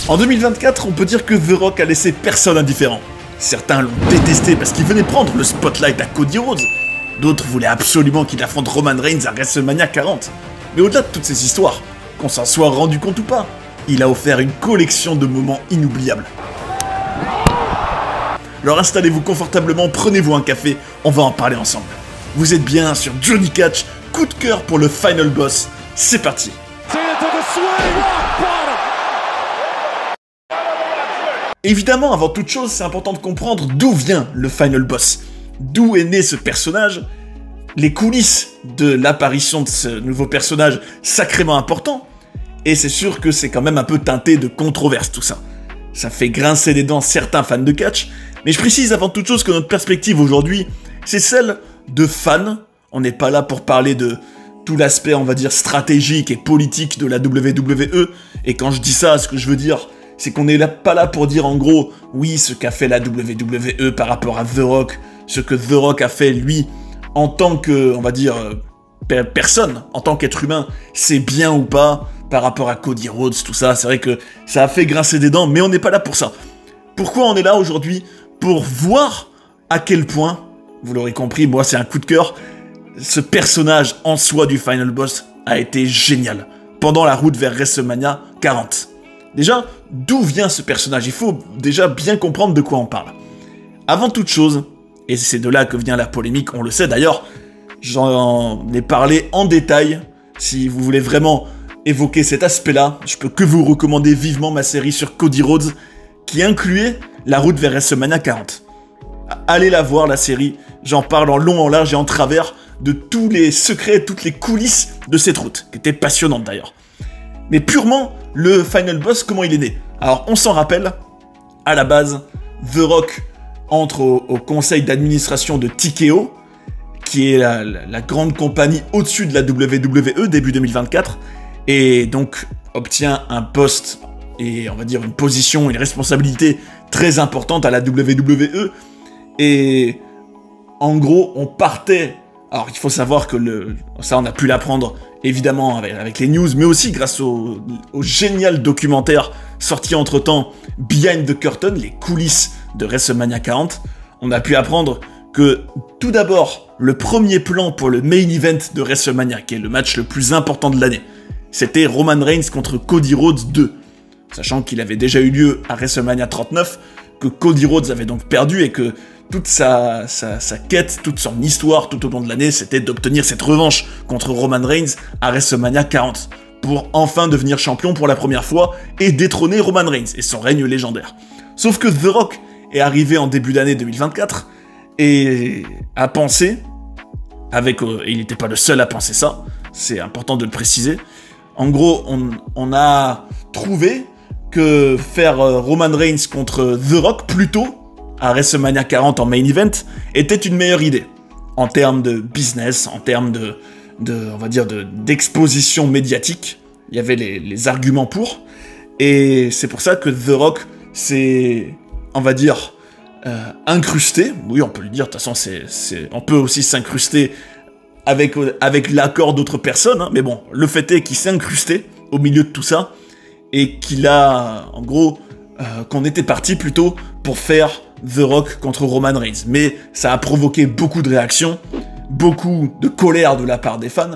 En 2024, on peut dire que The Rock a laissé personne indifférent. Certains l'ont détesté parce qu'il venait prendre le spotlight à Cody Rhodes. D'autres voulaient absolument qu'il affronte Roman Reigns à WrestleMania 40. Mais au-delà de toutes ces histoires, qu'on s'en soit rendu compte ou pas, il a offert une collection de moments inoubliables. Alors installez-vous confortablement, prenez-vous un café, on va en parler ensemble. Vous êtes bien sur Johnny Catch, coup de cœur pour le Final Boss, c'est parti. Évidemment, avant toute chose, c'est important de comprendre d'où vient le Final Boss. D'où est né ce personnage, les coulisses de l'apparition de ce nouveau personnage sacrément important, et c'est sûr que c'est quand même un peu teinté de controverse tout ça. Ça fait grincer des dents certains fans de catch, mais je précise avant toute chose que notre perspective aujourd'hui, c'est celle de fans. On n'est pas là pour parler de tout l'aspect, on va dire, stratégique et politique de la WWE, et quand je dis ça, ce que je veux dire, c'est qu'on n'est pas là pour dire en gros, oui, ce qu'a fait la WWE par rapport à The Rock, ce que The Rock a fait lui, en tant que, on va dire, personne, en tant qu'être humain, c'est bien ou pas, par rapport à Cody Rhodes, tout ça, c'est vrai que ça a fait grincer des dents, mais on n'est pas là pour ça. Pourquoi on est là aujourd'hui? Pour voir à quel point, vous l'aurez compris, moi c'est un coup de cœur, ce personnage en soi du Final Boss a été génial, pendant la route vers WrestleMania 40. Déjà, d'où vient ce personnage? Il faut déjà bien comprendre de quoi on parle. Avant toute chose, et c'est de là que vient la polémique, on le sait d'ailleurs, j'en ai parlé en détail, si vous voulez vraiment évoquer cet aspect-là, je peux que vous recommander vivement ma série sur Cody Rhodes, qui incluait la route vers WrestleMania 40. Allez la voir, la série, j'en parle en long, en large et en travers de tous les secrets, toutes les coulisses de cette route, qui était passionnante d'ailleurs. Mais purement, le Final Boss, comment il est né? Alors, on s'en rappelle, à la base, The Rock entre au conseil d'administration de TKO, qui est la grande compagnie au-dessus de la WWE, début 2024, et donc obtient un poste, et on va dire une position, une responsabilité très importante à la WWE, et en gros, on partait... Alors, il faut savoir que ça, on a pu l'apprendre, évidemment, avec les news, mais aussi grâce au génial documentaire sorti entre-temps, Behind the Curtain, les coulisses de WrestleMania 40. On a pu apprendre que, tout d'abord, le premier plan pour le main event de WrestleMania, qui est le match le plus important de l'année, c'était Roman Reigns contre Cody Rhodes 2. Sachant qu'il avait déjà eu lieu à WrestleMania 39, que Cody Rhodes avait donc perdu et que toute sa quête, toute son histoire tout au long de l'année, c'était d'obtenir cette revanche contre Roman Reigns à WrestleMania 40, pour enfin devenir champion pour la première fois et détrôner Roman Reigns et son règne légendaire. Sauf que The Rock est arrivé en début d'année 2024 et a pensé, il n'était pas le seul à penser ça, c'est important de le préciser, en gros, on a trouvé que faire Roman Reigns contre The Rock, plutôt, à WrestleMania 40 en main event, était une meilleure idée. En termes de business, en termes on va dire, d'exposition médiatique, il y avait les arguments pour, et c'est pour ça que The Rock s'est, on va dire, incrusté, oui on peut le dire, de toute façon on peut aussi s'incruster avec l'accord d'autres personnes, hein, mais bon, le fait est qu'il s'est incrusté au milieu de tout ça, et qu'il a, en gros, qu'on était parti plutôt pour faire The Rock contre Roman Reigns. Mais ça a provoqué beaucoup de réactions, beaucoup de colère de la part des fans,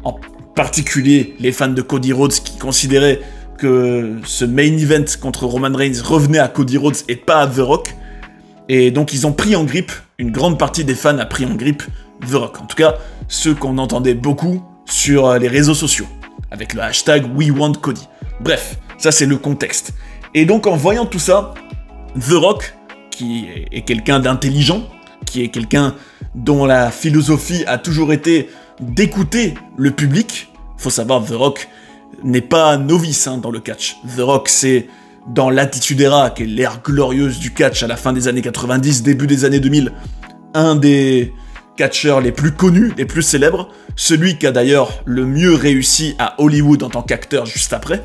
en particulier les fans de Cody Rhodes qui considéraient que ce main event contre Roman Reigns revenait à Cody Rhodes et pas à The Rock. Et donc ils ont pris en grippe, une grande partie des fans a pris en grippe The Rock. En tout cas, ceux qu'on entendait beaucoup sur les réseaux sociaux, avec le hashtag WeWantCody. Bref, ça c'est le contexte. Et donc en voyant tout ça, The Rock, qui est quelqu'un d'intelligent, qui est quelqu'un dont la philosophie a toujours été d'écouter le public. Faut savoir, The Rock n'est pas novice dans le catch. The Rock, c'est dans l'Attitude Era, qui est l'ère glorieuse du catch à la fin des années 90, début des années 2000, un des catcheurs les plus connus, les plus célèbres, celui qui a d'ailleurs le mieux réussi à Hollywood en tant qu'acteur juste après,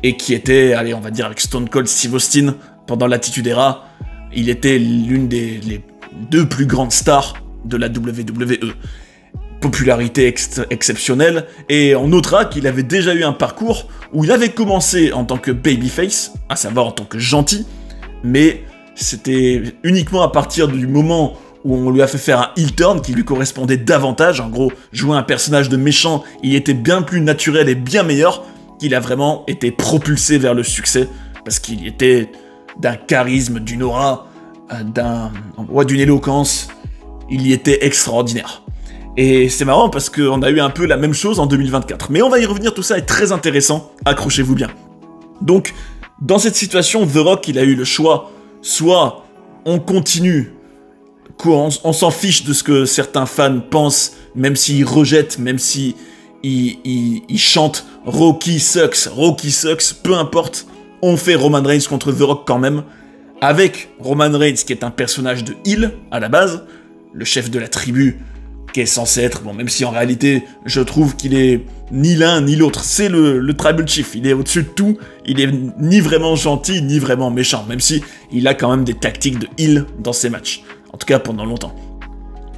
et qui était, allez, on va dire avec Stone Cold Steve Austin, pendant l'Attitude Era, il était l'une des deux plus grandes stars de la WWE. popularité exceptionnelle, et on notera qu'il avait déjà eu un parcours où il avait commencé en tant que babyface, à savoir en tant que gentil, mais c'était uniquement à partir du moment où on lui a fait faire un heel turn qui lui correspondait davantage. En gros, jouer un personnage de méchant, il était bien plus naturel et bien meilleur, qu'il a vraiment été propulsé vers le succès, parce qu'il était d'un charisme, d'une aura, d'une éloquence, il y était extraordinaire. Et c'est marrant parce qu'on a eu un peu la même chose en 2024. Mais on va y revenir, tout ça est très intéressant, accrochez-vous bien. Donc, dans cette situation, The Rock, il a eu le choix, soit on continue, on s'en fiche de ce que certains fans pensent, même s'ils rejettent, même s'ils chantent « Rocky sucks », peu importe, on fait Roman Reigns contre The Rock quand même, avec Roman Reigns qui est un personnage de heel à la base, le chef de la tribu, qui est censé être, bon, même si en réalité, je trouve qu'il est ni l'un ni l'autre, c'est le Tribal Chief, il est au-dessus de tout, il est ni vraiment gentil, ni vraiment méchant, même si il a quand même des tactiques de heel dans ses matchs, en tout cas pendant longtemps.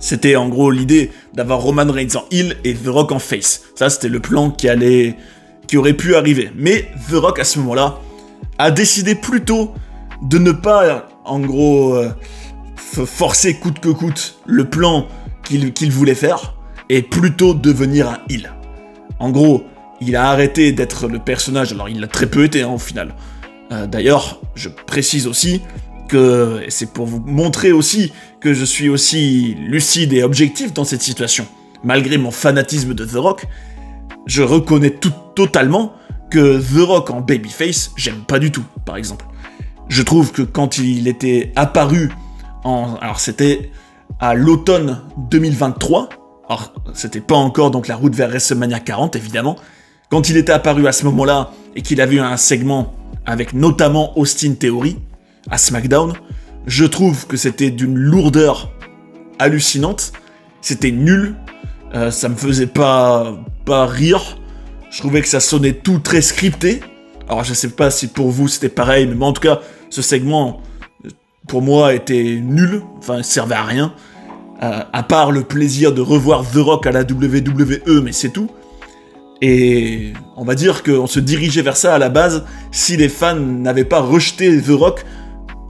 C'était en gros l'idée d'avoir Roman Reigns en heel et The Rock en face, ça c'était le plan qui aurait pu arriver, mais The Rock à ce moment-là a décidé plutôt de ne pas, en gros, forcer coûte que coûte le plan qu'il voulait faire, et plutôt devenir un heel. En gros, il a arrêté d'être le personnage, alors il l'a très peu été au final. D'ailleurs, je précise aussi que, et c'est pour vous montrer aussi que je suis aussi lucide et objectif dans cette situation, malgré mon fanatisme de The Rock, je reconnais totalement que The Rock en babyface, j'aime pas du tout, par exemple. Je trouve que quand il était apparu alors c'était à l'automne 2023, alors c'était pas encore donc la route vers WrestleMania 40 évidemment, quand il était apparu à ce moment-là et qu'il avait eu un segment avec notamment Austin Theory à SmackDown, je trouve que c'était d'une lourdeur hallucinante, c'était nul, ça me faisait pas rire, je trouvais que ça sonnait tout très scripté, alors je sais pas si pour vous c'était pareil, mais en tout cas ce segment pour moi était nul, enfin servait à rien, à part le plaisir de revoir The Rock à la WWE, mais c'est tout. Et on va dire qu'on se dirigeait vers ça à la base si les fans n'avaient pas rejeté The Rock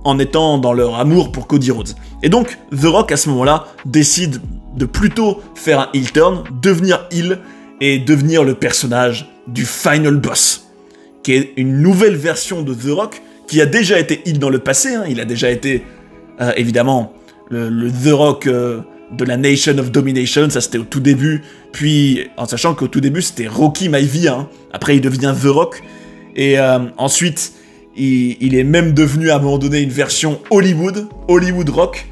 en étant dans leur amour pour Cody Rhodes. Et donc The Rock à ce moment-là décide de plutôt faire un heel turn, devenir heel et devenir le personnage du Final Boss, qui est une nouvelle version de The Rock qui a déjà été heel dans le passé, hein. Il a déjà été évidemment le The Rock de la Nation of Domination, ça c'était au tout début, puis en sachant qu'au tout début c'était Rocky Maivia, hein. Après il devient The Rock, et ensuite il est même devenu à un moment donné une version Hollywood Rock,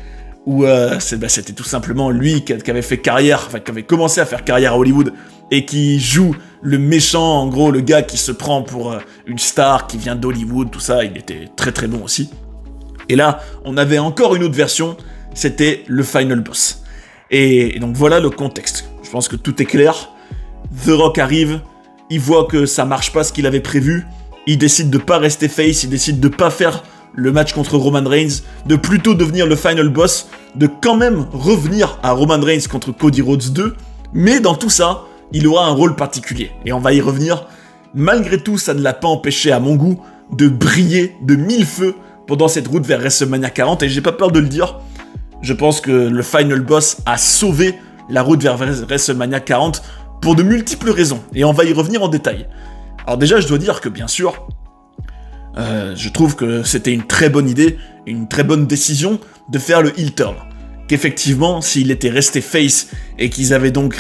où c'était tout simplement lui qui avait fait carrière, enfin qui avait commencé à faire carrière à Hollywood, et qui joue le méchant, en gros le gars qui se prend pour une star qui vient d'Hollywood, tout ça, il était très très bon aussi. Et là, on avait encore une autre version, c'était le Final Boss. Et donc voilà le contexte. Je pense que tout est clair. The Rock arrive, il voit que ça marche pas ce qu'il avait prévu, il décide de pas rester face, il décide de pas faire le match contre Roman Reigns, de plutôt devenir le Final Boss, de quand même revenir à Roman Reigns contre Cody Rhodes 2, mais dans tout ça, il aura un rôle particulier. Et on va y revenir. Malgré tout, ça ne l'a pas empêché, à mon goût, de briller de mille feux pendant cette route vers WrestleMania 40, et j'ai pas peur de le dire, je pense que le Final Boss a sauvé la route vers WrestleMania 40 pour de multiples raisons, et on va y revenir en détail. Alors déjà, je dois dire que bien sûr, je trouve que c'était une très bonne idée, une très bonne décision de faire le heel turn. Qu'effectivement, s'il était resté face et qu'ils avaient donc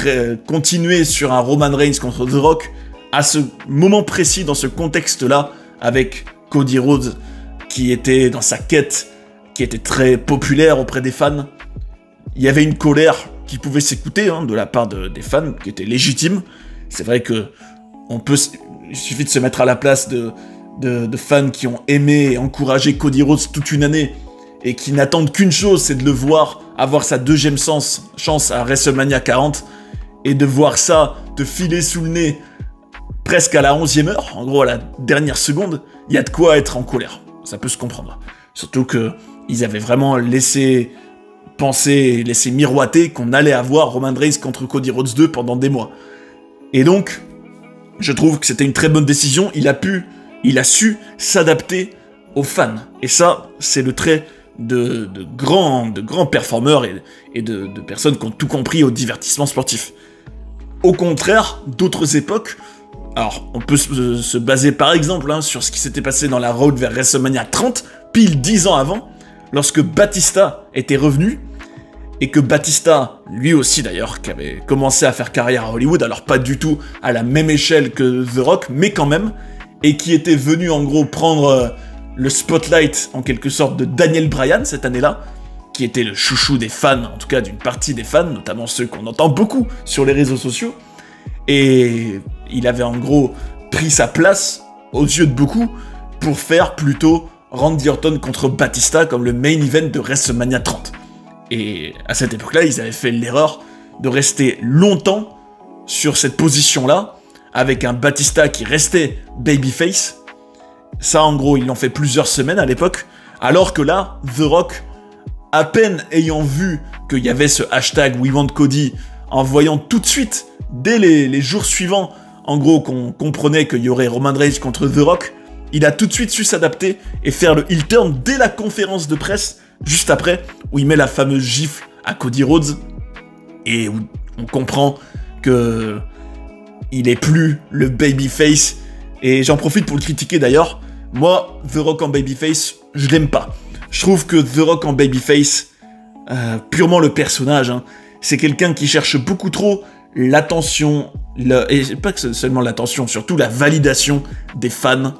continué sur un Roman Reigns contre The Rock, à ce moment précis, dans ce contexte-là, avec Cody Rhodes qui était dans sa quête, qui était très populaire auprès des fans, il y avait une colère qui pouvait s'écouter de la part des fans, qui était légitime. C'est vrai que il suffit de se mettre à la place de fans qui ont aimé et encouragé Cody Rhodes toute une année, et qui n'attendent qu'une chose, c'est de le voir avoir sa deuxième chance à WrestleMania 40, et de voir ça te filer sous le nez presque à la 11e heure, en gros à la dernière seconde, il y a de quoi être en colère. Ça peut se comprendre. Surtout qu'ils avaient vraiment laissé pensé, laissé miroiter qu'on allait avoir Roman Reigns contre Cody Rhodes 2 pendant des mois. Et donc, je trouve que c'était une très bonne décision. Il a su s'adapter aux fans. Et ça, c'est le trait de grands performeurs et de personnes qui ont tout compris au divertissement sportif. Au contraire, d'autres époques, alors on peut se baser par exemple sur ce qui s'était passé dans la road vers WrestleMania 30, pile 10 ans avant, lorsque Batista était revenu, et que Batista, lui aussi d'ailleurs, qui avait commencé à faire carrière à Hollywood, alors pas du tout à la même échelle que The Rock, mais quand même, et qui était venu en gros prendre le spotlight en quelque sorte de Daniel Bryan cette année-là, qui était le chouchou des fans, en tout cas d'une partie des fans, notamment ceux qu'on entend beaucoup sur les réseaux sociaux, et il avait en gros pris sa place aux yeux de beaucoup pour faire plutôt Randy Orton contre Batista comme le main event de WrestleMania 30. Et à cette époque-là, ils avaient fait l'erreur de rester longtemps sur cette position-là, avec un Batista qui restait babyface. Ça, en gros, ils l'ont fait plusieurs semaines à l'époque, alors que là, The Rock, à peine ayant vu qu'il y avait ce hashtag We Want Cody, en voyant tout de suite, dès les jours suivants, en gros, qu'on comprenait qu'il y aurait Roman Reigns contre The Rock, il a tout de suite su s'adapter et faire le heel turn dès la conférence de presse, juste après, où il met la fameuse gifle à Cody Rhodes, et où on comprend que il est plus le babyface, et j'en profite pour le critiquer d'ailleurs. Moi, The Rock en babyface, je l'aime pas. Je trouve que The Rock en babyface, purement le personnage, c'est quelqu'un qui cherche beaucoup trop l'attention, et pas que seulement l'attention, surtout la validation des fans,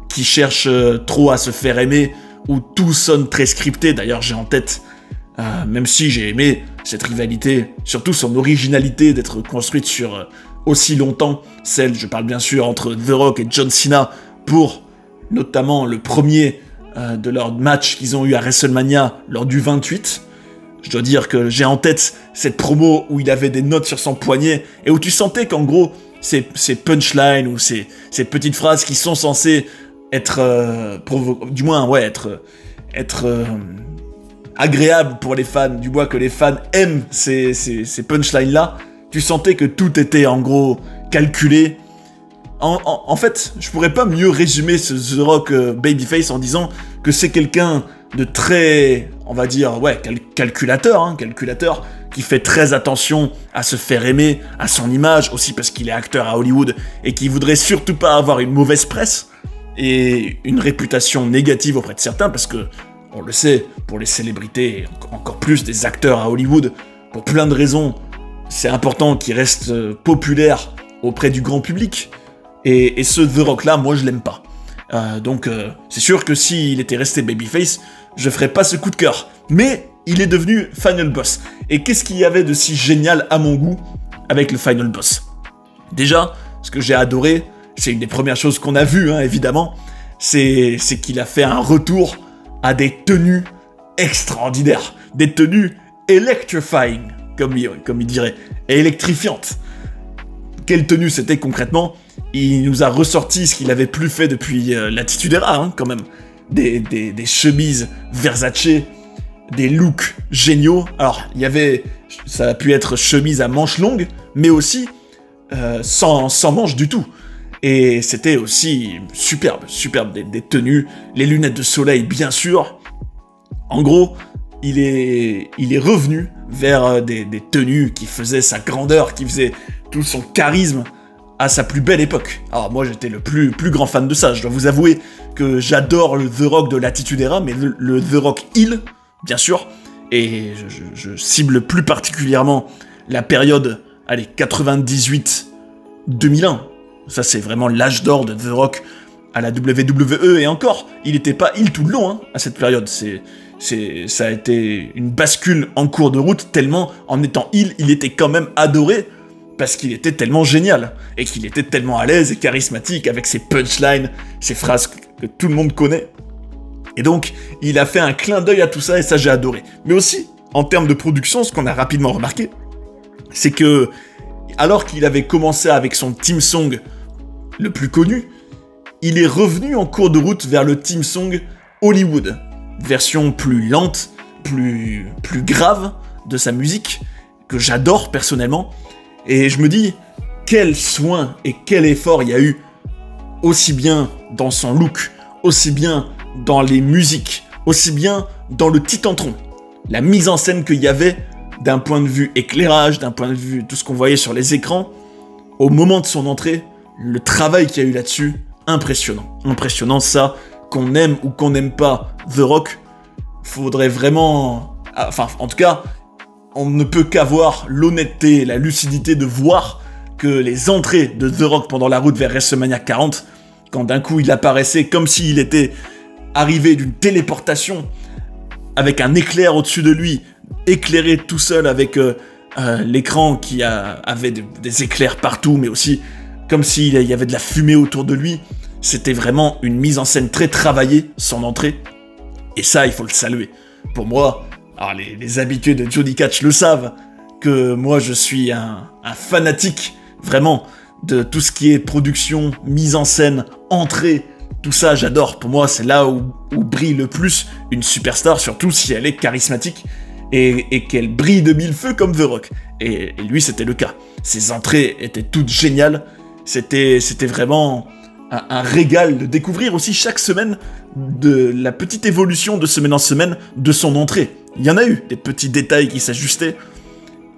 qui cherchent trop à se faire aimer, où tout sonne très scripté. D'ailleurs, j'ai en tête, même si j'ai aimé cette rivalité, surtout son originalité d'être construite sur aussi longtemps, je parle bien sûr entre The Rock et John Cena, pour notamment le premier de leur match qu'ils ont eu à WrestleMania lors du 28. Je dois dire que j'ai en tête cette promo où il avait des notes sur son poignet, et où tu sentais qu'en gros, ces punchlines, ou ces petites phrases qui sont censées être, agréable pour les fans, du moins que les fans aiment ces punchlines-là, tu sentais que tout était en gros calculé. En fait, je pourrais pas mieux résumer ce The Rock babyface en disant que c'est quelqu'un de très, on va dire, calculateur, qui fait très attention à se faire aimer, à son image, aussi parce qu'il est acteur à Hollywood, et qui voudrait surtout pas avoir une mauvaise presse, et une réputation négative auprès de certains, parce que, on le sait, pour les célébrités, et encore plus des acteurs à Hollywood, pour plein de raisons, c'est important qu'ils restent populaires auprès du grand public, et ce The Rock là, moi je l'aime pas. Donc c'est sûr que s'il était resté babyface, je ferais pas ce coup de cœur. Mais il est devenu Final Boss. Et qu'est-ce qu'il y avait de si génial à mon goût avec le Final Boss? Déjà, ce que j'ai adoré, c'est une des premières choses qu'on a vues, évidemment, c'est qu'il a fait un retour à des tenues extraordinaires. Des tenues electrifying, comme il dirait, et électrifiantes. Quelle tenue c'était concrètement? Il nous a ressorti ce qu'il avait plus fait depuis l'Attitude Era, quand même. Des chemises Versace, des looks géniaux. Alors, ça a pu être chemise à manches longues, mais aussi sans manches du tout. Et c'était aussi superbe, des tenues, les lunettes de soleil, bien sûr. En gros, il est revenu vers des tenues qui faisaient sa grandeur, qui faisaient tout son charisme à sa plus belle époque. Alors moi, j'étais le plus grand fan de ça. Je dois vous avouer que j'adore le The Rock de l'Attitude Era, mais le The Rock heel, bien sûr. Et je cible plus particulièrement la période, 98-2001. Ça, c'est vraiment l'âge d'or de The Rock à la WWE. Et encore, il n'était pas heel tout le long, à cette période. Ça a été une bascule en cours de route, tellement, en étant heel, il était quand même adoré, parce qu'il était tellement génial, et qu'il était tellement à l'aise et charismatique, avec ses punchlines, ses phrases que tout le monde connaît. Et donc, il a fait un clin d'œil à tout ça, et ça, j'ai adoré. Mais aussi, en termes de production, ce qu'on a rapidement remarqué, c'est que, alors qu'il avait commencé avec son theme song le plus connu, il est revenu en cours de route vers le theme song Hollywood. Version plus lente, plus graves de sa musique, que j'adore personnellement, et je me dis, quel soin et quel effort il y a eu, aussi bien dans son look, aussi bien dans les musiques, aussi bien dans le titantron, la mise en scène qu'il y avait d'un point de vue éclairage, d'un point de vue tout ce qu'on voyait sur les écrans, au moment de son entrée, le travail qu'il y a eu là-dessus, impressionnant. Impressionnant, ça, qu'on aime ou qu'on n'aime pas The Rock, faudrait vraiment... Enfin, en tout cas, on ne peut qu'avoir l'honnêteté, la lucidité de voir que les entrées de The Rock pendant la route vers WrestleMania 40, quand d'un coup il apparaissait comme s'il était arrivé d'une téléportation, avec un éclair au-dessus de lui, éclairé tout seul avec l'écran qui avait des éclairs partout, mais aussi comme s'il y avait de la fumée autour de lui. C'était vraiment une mise en scène très travaillée, son entrée. Et ça, il faut le saluer. Pour moi, alors les habitués de Johnny Catch le savent, que moi je suis un fanatique, vraiment, de tout ce qui est production, mise en scène, entrée, tout ça j'adore. Pour moi, c'est là où brille le plus une superstar, surtout si elle est charismatique et qu'elle brille de mille feux comme The Rock. Et lui, c'était le cas. Ses entrées étaient toutes géniales. C'était vraiment un régal de découvrir aussi chaque semaine de la petite évolution de semaine en semaine de son entrée. Il y en a eu des petits détails qui s'ajustaient.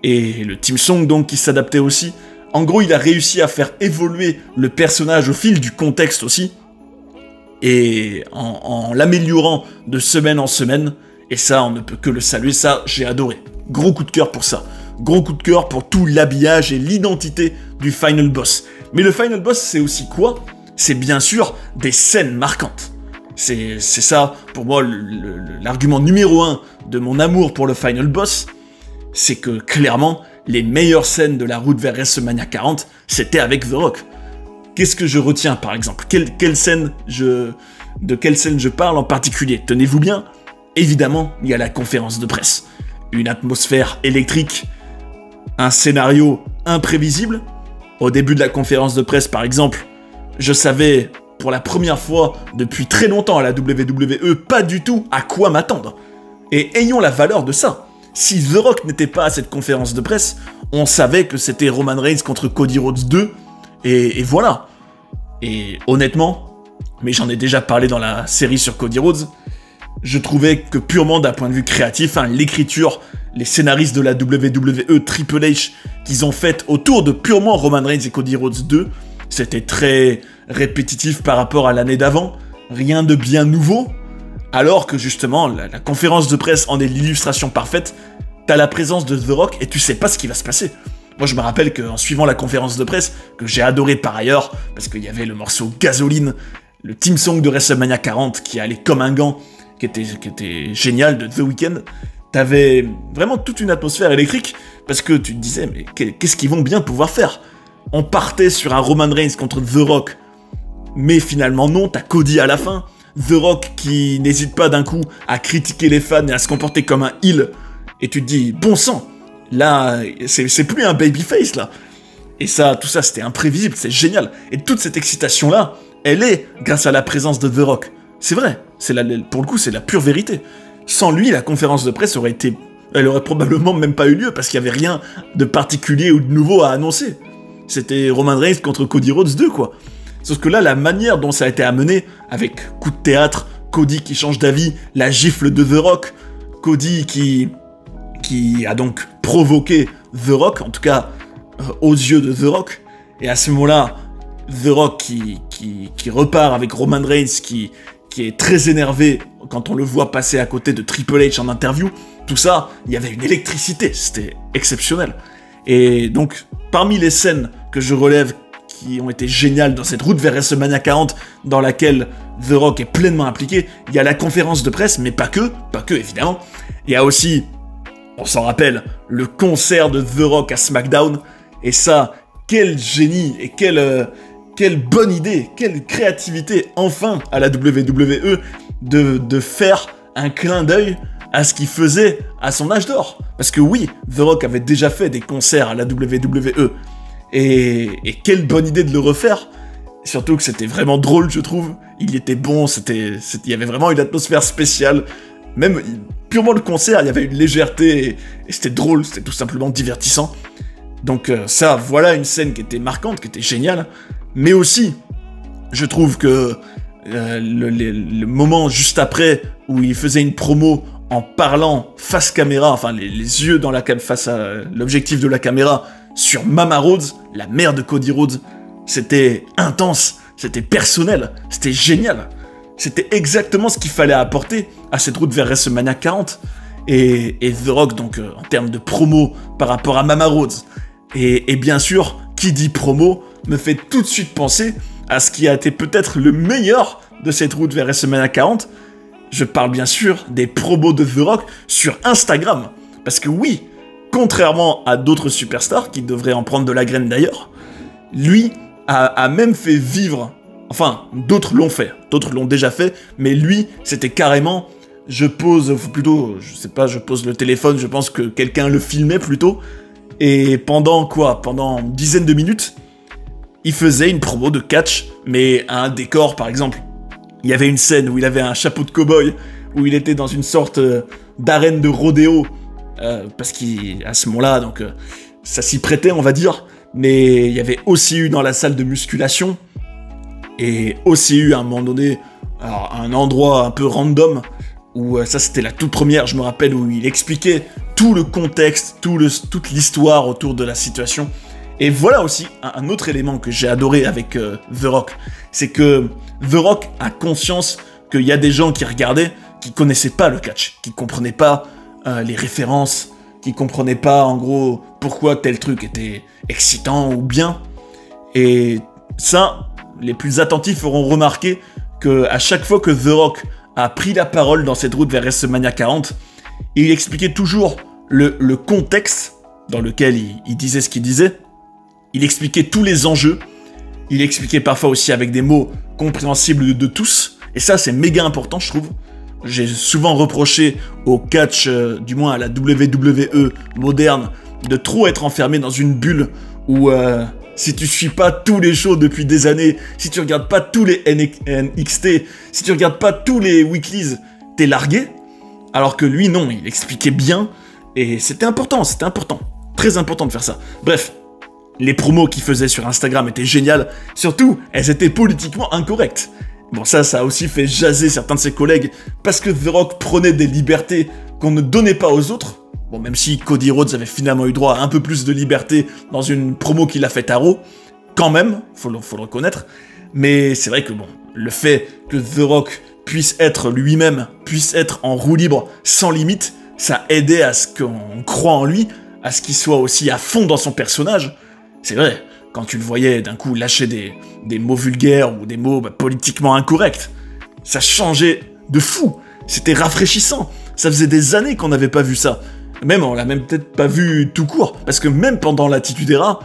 Et le theme song donc qui s'adaptait aussi. En gros, il a réussi à faire évoluer le personnage au fil du contexte aussi. Et en l'améliorant de semaine en semaine. Et ça, on ne peut que le saluer, ça, j'ai adoré. Gros coup de cœur pour ça. Gros coup de cœur pour tout l'habillage et l'identité du Final Boss. Mais le Final Boss, c'est aussi quoi ? C'est bien sûr des scènes marquantes. C'est ça, pour moi, l'argument numéro 1 de mon amour pour le Final Boss, c'est que, clairement, les meilleures scènes de la route vers WrestleMania 40, c'était avec The Rock. Qu'est-ce que je retiens, par exemple ? De quelle scène je parle en particulier ? Tenez-vous bien, évidemment, il y a la conférence de presse. Une atmosphère électrique, un scénario imprévisible. Au début de la conférence de presse, par exemple, je savais, pour la première fois depuis très longtemps à la WWE, pas du tout à quoi m'attendre. Et ayons la valeur de ça. Si The Rock n'était pas à cette conférence de presse, on savait que c'était Roman Reigns contre Cody Rhodes 2, et voilà. Et honnêtement, mais j'en ai déjà parlé dans la série sur Cody Rhodes, je trouvais que purement d'un point de vue créatif, l'écriture, les scénaristes de la WWE, Triple H, qu'ils ont fait autour de purement Roman Reigns et Cody Rhodes 2, c'était très répétitif par rapport à l'année d'avant, rien de bien nouveau, alors que justement, la conférence de presse en est l'illustration parfaite, t'as la présence de The Rock et tu sais pas ce qui va se passer. Moi je me rappelle qu'en suivant la conférence de presse, que j'ai adoré par ailleurs, parce qu'il y avait le morceau Gasoline, le theme song de WrestleMania 40 qui allait comme un gant, qui était génial, de The Weeknd, t'avais vraiment toute une atmosphère électrique, parce que tu te disais, mais qu'est-ce qu'ils vont bien pouvoir faire ? On partait sur un Roman Reigns contre The Rock, mais finalement non, t'as Cody à la fin, The Rock qui n'hésite pas d'un coup à critiquer les fans et à se comporter comme un heel, et tu te dis, bon sang, là, c'est plus un babyface là. Et ça, tout ça, c'était imprévisible, c'est génial. Et toute cette excitation-là, elle est grâce à la présence de The Rock. C'est vrai, pour le coup, c'est la pure vérité. Sans lui, la conférence de presse elle aurait probablement même pas eu lieu, parce qu'il y avait rien de particulier ou de nouveau à annoncer. C'était Roman Reigns contre Cody Rhodes 2, quoi. Sauf que là, la manière dont ça a été amené, avec coup de théâtre, Cody qui change d'avis, la gifle de The Rock, Cody qui a donc provoqué The Rock, en tout cas aux yeux de The Rock, et à ce moment-là, The Rock qui repart avec Roman Reigns, qui est très énervé quand on le voit passer à côté de Triple H en interview, tout ça, il y avait une électricité, c'était exceptionnel. Et donc, parmi les scènes que je relève qui ont été géniales dans cette route vers WrestleMania 40, dans laquelle The Rock est pleinement impliqué, il y a la conférence de presse, mais pas que évidemment, il y a aussi, on s'en rappelle, le concert de The Rock à SmackDown, et ça, quel génie, et quelle bonne idée, quelle créativité, enfin, à la WWE, de faire un clin d'œil à ce qu'il faisait à son âge d'or. Parce que oui, The Rock avait déjà fait des concerts à la WWE, et quelle bonne idée de le refaire, surtout que c'était vraiment drôle, je trouve. Il était bon, il y avait vraiment une atmosphère spéciale, Même purement le concert, il y avait une légèreté, et c'était drôle, c'était tout simplement divertissant. Donc ça, voilà une scène qui était marquante, qui était géniale. Mais aussi, je trouve que le moment juste après, où il faisait une promo en parlant face caméra, enfin les yeux dans face à l'objectif de la caméra, sur Mama Rhodes, la mère de Cody Rhodes, c'était intense, c'était personnel, c'était génial. C'était exactement ce qu'il fallait apporter à cette route vers WrestleMania 40. Et The Rock, donc, en termes de promo par rapport à Mama Rhodes. Et bien sûr, qui dit promo, me fait tout de suite penser à ce qui a été peut-être le meilleur de cette route vers WrestleMania 40. Je parle bien sûr des promos de The Rock sur Instagram. Parce que oui, contrairement à d'autres superstars, qui devraient en prendre de la graine d'ailleurs, lui a même fait vivre... Enfin, d'autres l'ont fait, d'autres l'ont déjà fait, mais lui, c'était carrément... Je pose le téléphone, je pense que quelqu'un le filmait plutôt, et pendant une dizaine de minutes, il faisait une promo de catch, mais à un décor par exemple. Il y avait une scène où il avait un chapeau de cow-boy, où il était dans une sorte d'arène de rodéo, parce qu'à ce moment-là, donc ça s'y prêtait on va dire, mais il y avait aussi eu dans la salle de musculation, et aussi eu à un moment donné, alors, un endroit un peu random, où ça c'était la toute première, je me rappelle, où il expliquait tout le contexte, toute l'histoire autour de la situation. Et voilà aussi un autre élément que j'ai adoré avec The Rock, c'est que The Rock a conscience qu'il y a des gens qui regardaient, qui connaissaient pas le catch, qui comprenaient pas les références, qui comprenaient pas en gros pourquoi tel truc était excitant ou bien. Et ça, les plus attentifs auront remarqué que à chaque fois que The Rock a pris la parole dans cette route vers WrestleMania 40, il expliquait toujours le contexte dans lequel il disait ce qu'il disait, il expliquait tous les enjeux, il expliquait parfois aussi avec des mots compréhensibles de tous, et ça c'est méga important je trouve. J'ai souvent reproché au catch, du moins à la WWE moderne, de trop être enfermé dans une bulle où si tu suis pas tous les shows depuis des années, si tu regardes pas tous les NXT, si tu regardes pas tous les weeklies, t'es largué. Alors que lui, non, il expliquait bien, et c'était important, très important de faire ça. Bref, les promos qu'il faisait sur Instagram étaient géniales, surtout, elles étaient politiquement incorrectes. Bon, ça a aussi fait jaser certains de ses collègues, parce que The Rock prenait des libertés qu'on ne donnait pas aux autres. Bon, même si Cody Rhodes avait finalement eu droit à un peu plus de liberté dans une promo qu'il a faite à Raw, quand même, faut le reconnaître. Mais c'est vrai que bon, le fait que The Rock puisse être lui-même, puisse être en roue libre, sans limite, ça aidait à ce qu'on croit en lui, à ce qu'il soit aussi à fond dans son personnage. C'est vrai, quand tu le voyais d'un coup lâcher des mots vulgaires ou des mots politiquement incorrects, ça changeait de fou. C'était rafraîchissant. Ça faisait des années qu'on n'avait pas vu ça. Même, on l'a même peut-être pas vu tout court, parce que même pendant l'Attitude Era,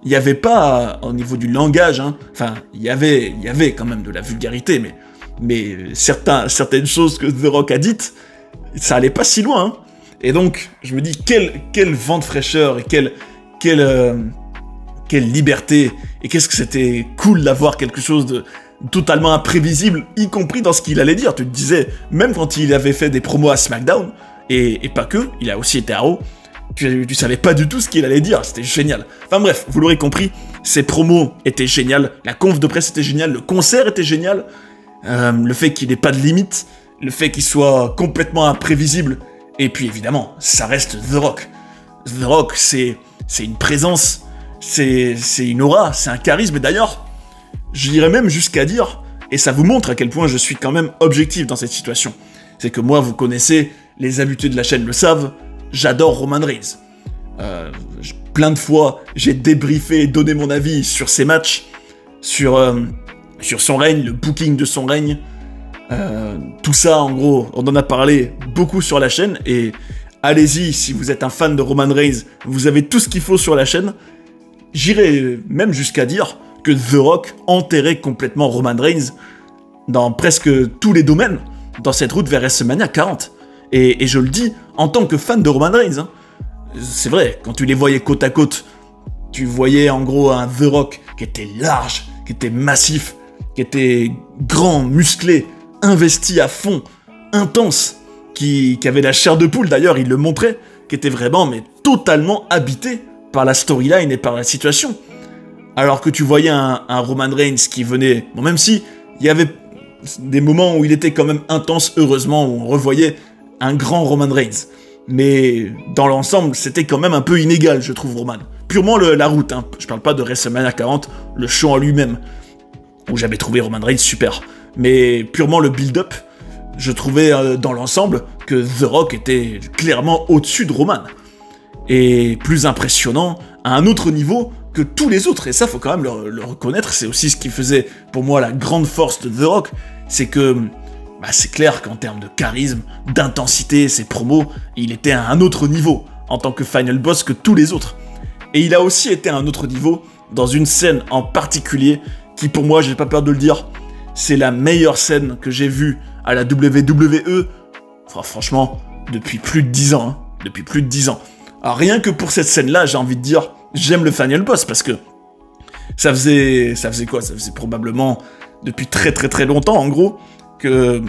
il n'y avait pas, au niveau du langage, hein, enfin, il y avait quand même de la vulgarité, mais certaines choses que The Rock a dites, ça allait pas si loin, hein. Et donc, je me dis, quel vent de fraîcheur, et quelle liberté, et qu'est-ce que c'était cool d'avoir quelque chose de totalement imprévisible, y compris dans ce qu'il allait dire. Tu te disais, même quand il avait fait des promos à SmackDown, et pas que, il a aussi été à Raw, tu savais pas du tout ce qu'il allait dire, c'était génial. Enfin bref, vous l'aurez compris, ces promos étaient géniales, la conf de presse était géniale, le concert était génial, le fait qu'il n'ait pas de limite, le fait qu'il soit complètement imprévisible, et puis évidemment, ça reste The Rock. The Rock, c'est une présence, c'est une aura, c'est un charisme, et d'ailleurs, j'irais même jusqu'à dire, et ça vous montre à quel point je suis quand même objectif dans cette situation, c'est que moi, vous connaissez, les habitués de la chaîne le savent, j'adore Roman Reigns. Plein de fois, j'ai débriefé et donné mon avis sur ses matchs, sur son règne, le booking de son règne. Tout ça, en gros, on en a parlé beaucoup sur la chaîne, et allez-y, si vous êtes un fan de Roman Reigns, vous avez tout ce qu'il faut sur la chaîne. J'irai même jusqu'à dire que The Rock enterrait complètement Roman Reigns dans presque tous les domaines, dans cette route vers WrestleMania 40. Et je le dis en tant que fan de Roman Reigns, hein. C'est vrai, quand tu les voyais côte à côte, tu voyais en gros un The Rock qui était large, qui était massif, qui était grand, musclé, investi à fond, intense, qui avait la chair de poule, d'ailleurs, il le montrait, qui était vraiment, mais totalement habité par la storyline et par la situation. Alors que tu voyais un Roman Reigns qui venait... Bon, même si il y avait des moments où il était quand même intense, heureusement, où on revoyait un grand Roman Reigns. Mais dans l'ensemble, c'était quand même un peu inégal, je trouve, Roman. Purement la route, hein. Je parle pas de WrestleMania 40, le show en lui-même, où j'avais trouvé Roman Reigns super. Mais purement le build-up, je trouvais dans l'ensemble que The Rock était clairement au-dessus de Roman. Et plus impressionnant, à un autre niveau que tous les autres. Et ça, faut quand même le reconnaître, c'est aussi ce qui faisait pour moi la grande force de The Rock, c'est que c'est clair qu'en termes de charisme, d'intensité, ses promos, il était à un autre niveau en tant que final boss que tous les autres. Et il a aussi été à un autre niveau dans une scène en particulier qui, pour moi, j'ai pas peur de le dire, c'est la meilleure scène que j'ai vue à la WWE, franchement, depuis plus de 10 ans. Hein, depuis plus de 10 ans. Alors rien que pour cette scène-là, j'ai envie de dire, j'aime le final boss parce que ça faisait quoi? Ça faisait probablement depuis très très très longtemps, en gros, que...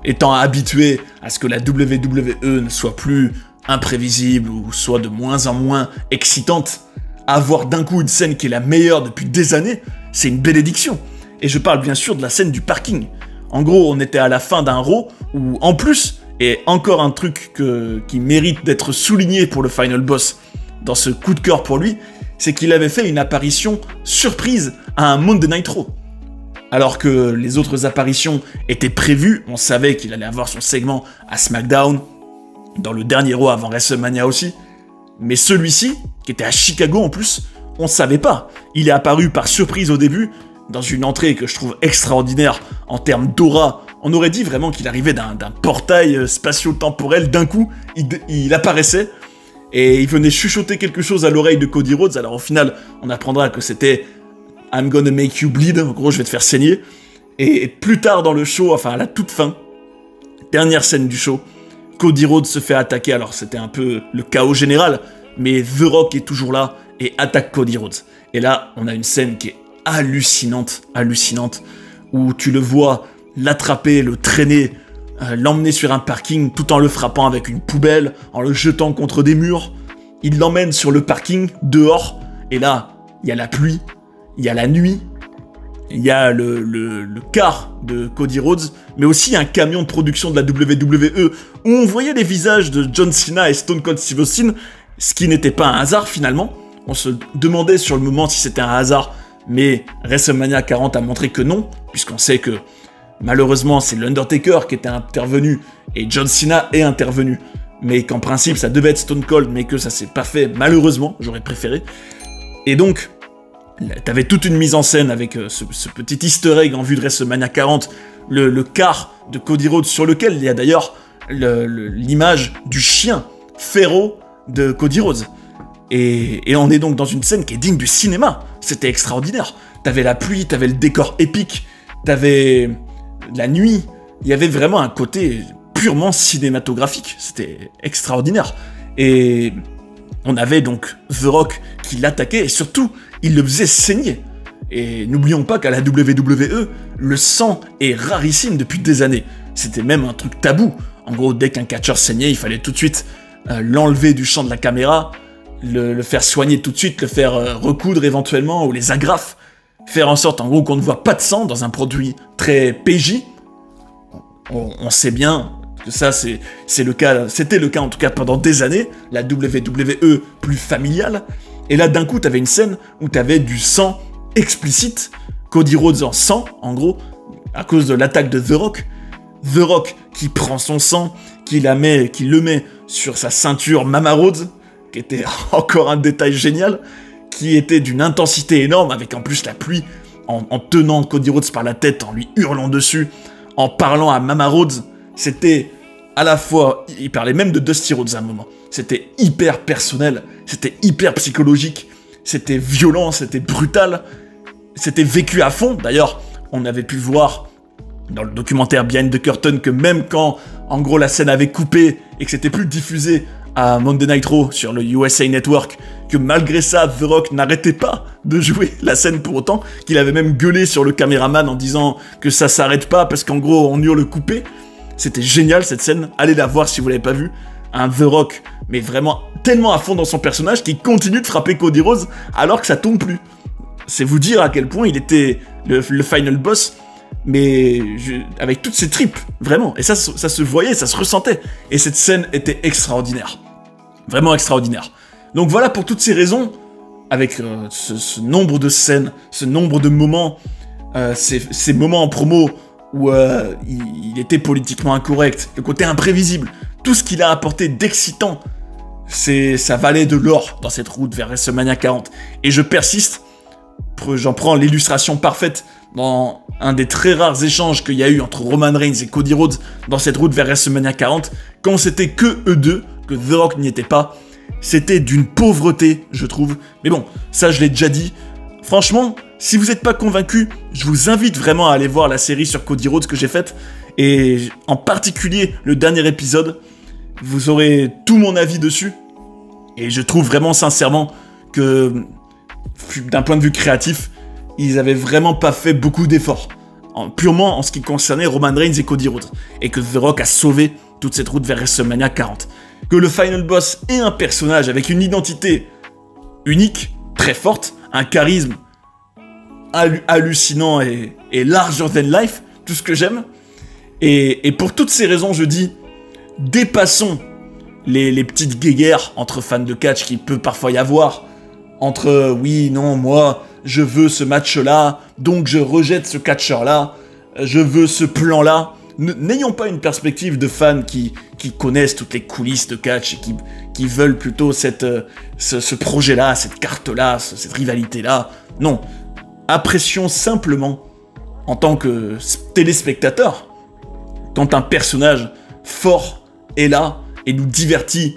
étant habitué à ce que la WWE ne soit plus imprévisible ou soit de moins en moins excitante, avoir d'un coup une scène qui est la meilleure depuis des années, c'est une bénédiction. Et je parle bien sûr de la scène du parking. En gros, on était à la fin d'un Raw où, en plus, et encore un truc qui mérite d'être souligné pour le final boss dans ce coup de cœur pour lui, c'est qu'il avait fait une apparition surprise à un Monday Night Raw. Alors que les autres apparitions étaient prévues, on savait qu'il allait avoir son segment à SmackDown, dans le dernier Raw avant WrestleMania aussi, mais celui-ci, qui était à Chicago en plus, on savait pas. Il est apparu par surprise au début, dans une entrée que je trouve extraordinaire en termes d'aura. On aurait dit vraiment qu'il arrivait d'un portail spatio-temporel, d'un coup, il apparaissait, et il venait chuchoter quelque chose à l'oreille de Cody Rhodes. Alors au final, on apprendra que c'était « I'm gonna make you bleed », en gros je vais te faire saigner. Et plus tard dans le show, enfin à la toute fin, dernière scène du show, Cody Rhodes se fait attaquer. Alors c'était un peu le chaos général, mais The Rock est toujours là et attaque Cody Rhodes. Et là, on a une scène qui est hallucinante, où tu le vois l'attraper, le traîner, l'emmener sur un parking tout en le frappant avec une poubelle, en le jetant contre des murs. Il l'emmène sur le parking, dehors, et là, il y a la pluie, il y a la nuit, il y a le car de Cody Rhodes, mais aussi un camion de production de la WWE, où on voyait les visages de John Cena et Stone Cold Steve Austin, ce qui n'était pas un hasard finalement. On se demandait sur le moment si c'était un hasard, mais WrestleMania 40 a montré que non, puisqu'on sait que malheureusement c'est l'Undertaker qui était intervenu et John Cena est intervenu, mais qu'en principe ça devait être Stone Cold, mais que ça s'est pas fait, malheureusement, j'aurais préféré. Et donc, t'avais toute une mise en scène avec ce petit easter egg en vue de WrestleMania 40, le car de Cody Rhodes, sur lequel il y a d'ailleurs l'image du chien féroce de Cody Rhodes. Et on est donc dans une scène qui est digne du cinéma. C'était extraordinaire. T'avais la pluie, t'avais le décor épique, t'avais la nuit. Il y avait vraiment un côté purement cinématographique. C'était extraordinaire. Et on avait donc The Rock qui l'attaquait et surtout, il le faisait saigner. Et n'oublions pas qu'à la WWE, le sang est rarissime depuis des années. C'était même un truc tabou. En gros, dès qu'un catcheur saignait, il fallait tout de suite l'enlever du champ de la caméra, le faire soigner tout de suite, le faire recoudre éventuellement, ou les agrafes, faire en sorte en gros qu'on ne voit pas de sang dans un produit très PJ. On sait bien que ça c'est le cas, c'était le cas en tout cas pendant des années, la WWE plus familiale, et là d'un coup t'avais une scène où t'avais du sang explicite, Cody Rhodes en sang, en gros, à cause de l'attaque de The Rock qui prend son sang, qui le met sur sa ceinture Mama Rhodes, qui était encore un détail génial, qui était d'une intensité énorme, avec en plus la pluie, en tenant Cody Rhodes par la tête, en lui hurlant dessus, en parlant à Mama Rhodes. C'était à la fois, il parlait même de Dusty Rhodes à un moment, c'était hyper personnel, c'était hyper psychologique, c'était violent, c'était brutal, c'était vécu à fond. D'ailleurs, on avait pu voir dans le documentaire Behind the Curtain que même quand, en gros, la scène avait coupé et que c'était plus diffusé à Monday Night Raw sur le USA Network, que malgré ça, The Rock n'arrêtait pas de jouer la scène pour autant, qu'il avait même gueulé sur le caméraman en disant que ça s'arrête pas parce qu'en gros, on hurle coupé. C'était génial cette scène, allez la voir si vous l'avez pas vue. Un The Rock, mais vraiment tellement à fond dans son personnage qu'il continue de frapper Cody Rhodes alors que ça tombe plus. C'est vous dire à quel point il était le final boss, mais avec toutes ses tripes, vraiment. Et ça se voyait, ça se ressentait. Et cette scène était extraordinaire. Vraiment extraordinaire. Donc voilà, pour toutes ces raisons, avec ce nombre de scènes, ce nombre de moments, ces moments en promo où il était politiquement incorrect, le côté imprévisible, tout ce qu'il a apporté d'excitant, ça valait de l'or dans cette route vers WrestleMania 40. Et je persiste, j'en prends l'illustration parfaite dans un des très rares échanges qu'il y a eu entre Roman Reigns et Cody Rhodes dans cette route vers WrestleMania 40, quand c'était que eux deux, que The Rock n'y était pas. C'était d'une pauvreté, je trouve. Mais bon, ça je l'ai déjà dit. Franchement, si vous n'êtes pas convaincu, je vous invite vraiment à aller voir la série sur Cody Rhodes que j'ai faite. Et en particulier le dernier épisode. Vous aurez tout mon avis dessus. Et je trouve vraiment sincèrement que, d'un point de vue créatif, ils avaient vraiment pas fait beaucoup d'efforts. Purement en ce qui concernait Roman Reigns et Cody Rhodes. Et que The Rock a sauvé toute cette route vers WrestleMania 40. Que le Final Boss est un personnage avec une identité unique, très forte, un charisme hallucinant et larger than life, tout ce que j'aime. Et pour toutes ces raisons, je dis, dépassons les petites guéguerres entre fans de catch qu'il peut parfois y avoir, entre oui, non, moi, je veux ce match-là, donc je rejette ce catcheur-là, je veux ce plan-là. N'ayons pas une perspective de fans qui connaissent toutes les coulisses de catch et qui veulent plutôt ce projet-là, cette carte-là, cette rivalité-là. Non, apprécions simplement, en tant que téléspectateur, quand un personnage fort est là et nous divertit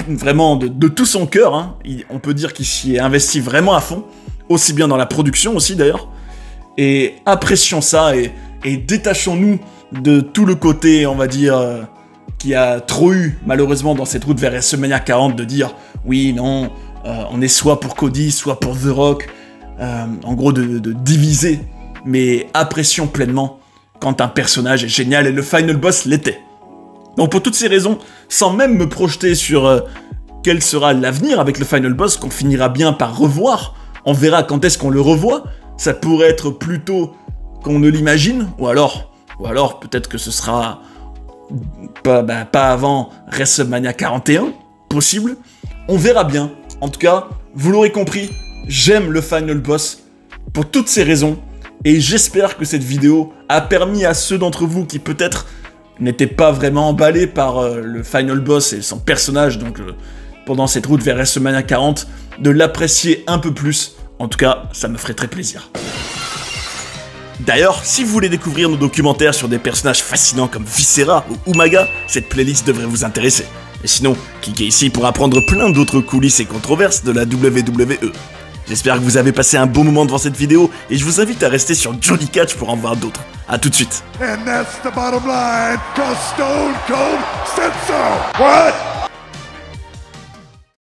vraiment de tout son cœur, hein. On peut dire qu'il s'y est investi vraiment à fond, aussi bien dans la production aussi d'ailleurs, et apprécions ça et détachons-nous de tout le côté, on va dire, qui a trop eu, malheureusement, dans cette route vers WrestleMania 40, de dire, oui, non, on est soit pour Cody, soit pour The Rock, en gros, de diviser, mais apprécions pleinement quand un personnage est génial, et le Final Boss l'était. Donc pour toutes ces raisons, sans même me projeter sur quel sera l'avenir avec le Final Boss, qu'on finira bien par revoir, on verra quand est-ce qu'on le revoit, ça pourrait être plus tôt qu'on ne l'imagine, ou alors peut-être que ce sera pas avant WrestleMania 41, possible, on verra bien. En tout cas, vous l'aurez compris, j'aime le Final Boss pour toutes ces raisons, et j'espère que cette vidéo a permis à ceux d'entre vous qui peut-être n'étaient pas vraiment emballés par le Final Boss et son personnage, donc pendant cette route vers WrestleMania 40, de l'apprécier un peu plus. En tout cas, ça me ferait très plaisir. D'ailleurs, si vous voulez découvrir nos documentaires sur des personnages fascinants comme Viscera ou Umaga, cette playlist devrait vous intéresser. Et sinon, cliquez ici pour apprendre plein d'autres coulisses et controverses de la WWE. J'espère que vous avez passé un bon moment devant cette vidéo et je vous invite à rester sur Johnny Catch pour en voir d'autres. A tout de suite. And that's the bottom line, 'cause Stone Cold said so. What?